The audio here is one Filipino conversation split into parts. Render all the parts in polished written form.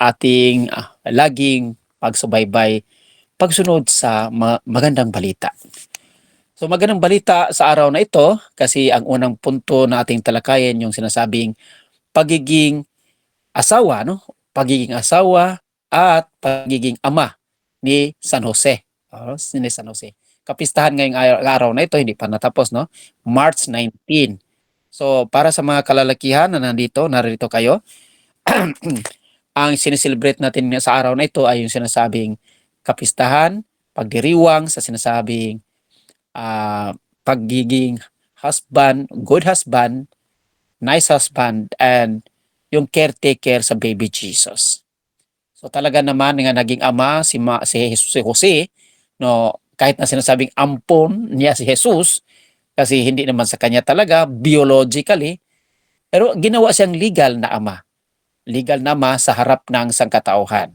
ating laging pagsubaybay, pagsunod sa magandang balita. So magandang balita sa araw na ito kasi ang unang punto na ating talakayin yung sinasabing pagiging asawa, no? Pagiging asawa at pagiging ama ni San Jose. Ni San Jose. Kapistahan ngayong araw na ito, hindi pa natapos, no? March 19. So para sa mga kalalakihan na narito kayo, ang sineselebrate natin sa araw na ito ay yung sinasabing kapistahan, pagdiriwang sa sinasabing pagiging husband, good husband, nice husband, and yung caretaker sa baby Jesus. So talaga naman nga naging ama si Jose, no, kahit na sinasabing ampon niya si Jesus, kasi hindi naman sa kanya talaga, biologically, pero ginawa siyang legal na ama. Legal na ama sa harap ng sangkatauhan.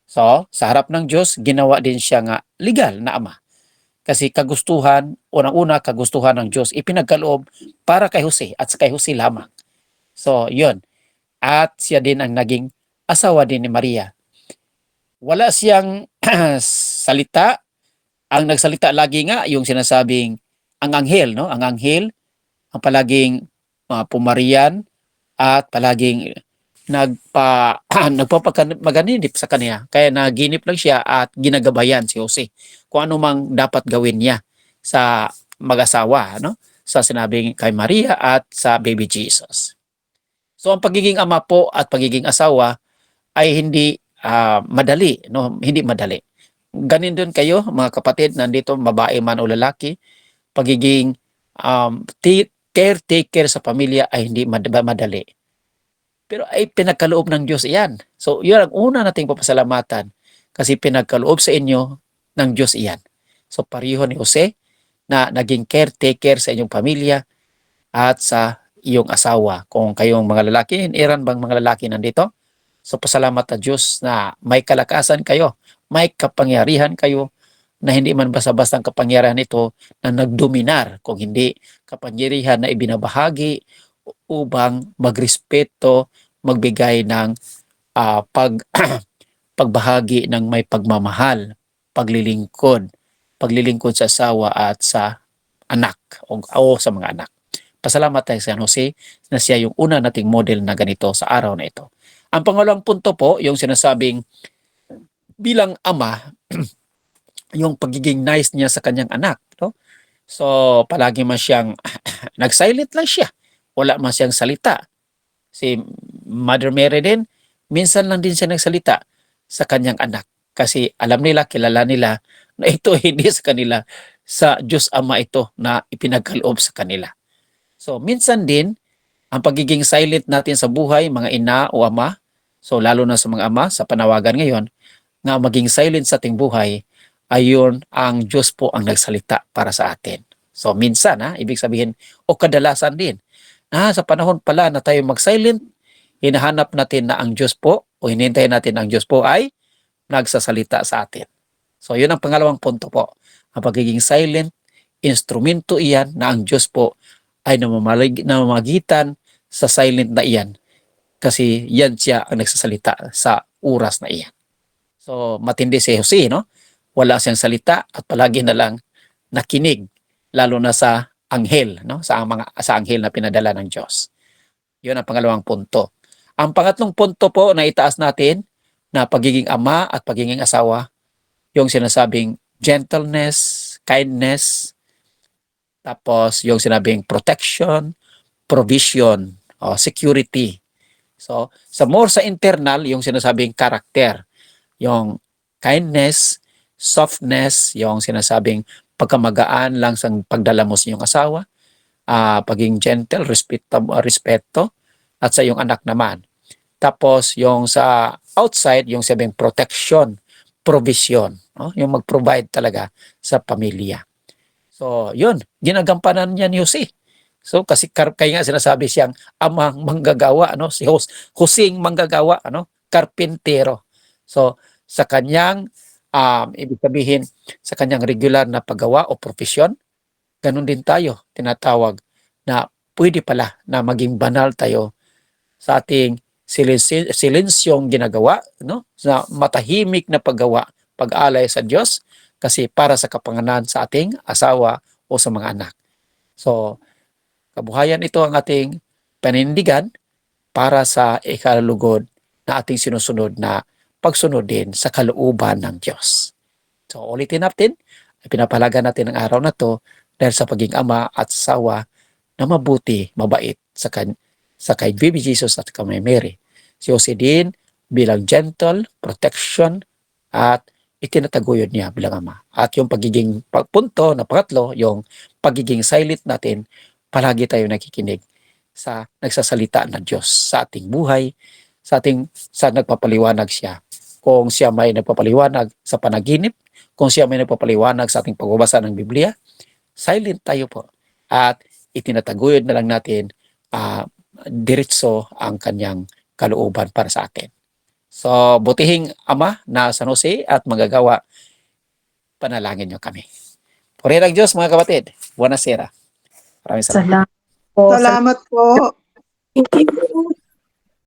So, sa harap ng Diyos, ginawa din siya nga legal na ama. Kasi kagustuhan, unang-una kagustuhan ng Diyos, ipinagkaloob para kay Jose at kay Jose lamang. So, yun. At siya din ang naging asawa din ni Maria. Wala siyang salita. Ang nagsalita lagi nga yung sinasabing ang anghel, no? Ang anghel ang palaging pumarian at palaging nagpapamaganip sa kanya. Kaya naginip lang siya at ginagabayan si Jose kung ano mang dapat gawin niya sa mag-asawa, no? Sa sinabing kay Maria at sa baby Jesus. So ang pagiging ama po at pagiging asawa ay hindi madali, no? Hindi madali. Ganin din kayo mga kapatid, nandito babae man o lalaki, pagiging caretaker sa pamilya ay hindi madali. Pero ay pinagkaloob ng Diyos iyan. So yun ang una nating papasalamatan kasi pinagkaloob sa inyo ng Diyos iyan. So pareho ni Jose na naging caretaker sa inyong pamilya at sa iyong asawa. Kung kayong mga lalaki, iran bang mga lalaki nandito? So pasalamat na Diyos na may kalakasan kayo, may kapangyarihan kayo na hindi man basta-basta ang kapangyarihan ito na nagdominar, kung hindi kapangyarihan na ibinabahagi upang magrespeto, magbigay ng pagbahagi ng may pagmamahal, paglilingkod sa asawa at sa anak o sa mga anak. Pasalamat tayo sa San Jose na siya yung una nating model na ganito sa araw na ito. Ang pangalawang punto po, yung sinasabing bilang ama, yung pagiging nice niya sa kanyang anak. No? So, palagi man siyang nag-silent lang siya. Wala man siyang salita. Si Mother Mary din, minsan lang din siya nagsalita sa kanyang anak. Kasi alam nila, kilala nila na ito hindi sa kanila, sa Diyos Ama ito na ipinagkaloob sa kanila. So, minsan din, ang pagiging silent natin sa buhay, mga ina o ama, so lalo na sa mga ama, sa panawagan ngayon, na maging silent sa ating buhay, ayon ang Diyos po ang nagsalita para sa atin. So minsan, ibig sabihin, o kadalasan din, sa panahon pala na tayo mag-silent, hinahanap natin na ang Diyos po, o hinintay natin ang Diyos po ay nagsasalita sa atin. So yun ang pangalawang punto po. Ang pagiging silent, instrumento iyan na ang Diyos po ay namamagitan sa silent na iyan. Kasi yan siya ang nagsasalita sa oras na iyan. So matindi si Jose, no? Wala siyang salita at palagi na lang nakinig, lalo na sa anghel, no? Sa anghel na pinadala ng Diyos. 'Yun ang pangalawang punto. Ang pangatlong punto po na itaas natin na pagiging ama at pagiging asawa, yung sinasabing gentleness, kindness, tapos yung sinabing protection, provision, security. So, sa internal, yung sinasabing character, yung kindness, softness, yung sinasabing pagkamagaan lang sa pagdala mo sa iyong asawa, pagiging gentle, respeto, at sa iyong anak naman. Tapos yung sa outside, yung sabing protection, provision, yung mag-provide talaga sa pamilya. So, yun, ginagampanan niya ni Jose. So, kasi kaya nga sinasabi siyang amang manggagawa, si Joseng manggagawa, karpintero. So, sa kanyang ibig sabihin sa kanyang regular na paggawa o profesyon, ganun din tayo tinatawag na pwede pala na maging banal tayo sa ating silensyong ginagawa, no? Sa matahimik na paggawa, pag-alay sa Diyos kasi para sa kapanganan sa ating asawa o sa mga anak. So, kabuhayan ito ang ating panindigan para sa ikalugod na ating sinusunod na pagsunod din sa kalooban ng Diyos. So, ulitin natin, pinapalaga natin ang araw na to dahil sa pagiging ama at asawa na mabuti, mabait sa kay Baby Jesus at kay Mary. Si Jose din bilang gentle, protection, at itinataguyod niya bilang ama. At yung pagiging punto na pangatlo, yung pagiging silent natin, palagi tayo nakikinig sa nagsasalita ng Diyos sa ating buhay, sa nagpapaliwanag siya. Kung siya may nagpapaliwanag sa panaginip, kung siya may nagpapaliwanag sa ating pagbabasa ng Biblia, silent tayo po. At itinataguyod na lang natin diretso ang kanyang kalooban para sa atin. So, butihing Ama na San Jose at magagawa, panalangin niyo kami. Puri ng Diyos mga kapatid. Buonasera. Maraming salamat. Salamat po. Salamat po. Thank you.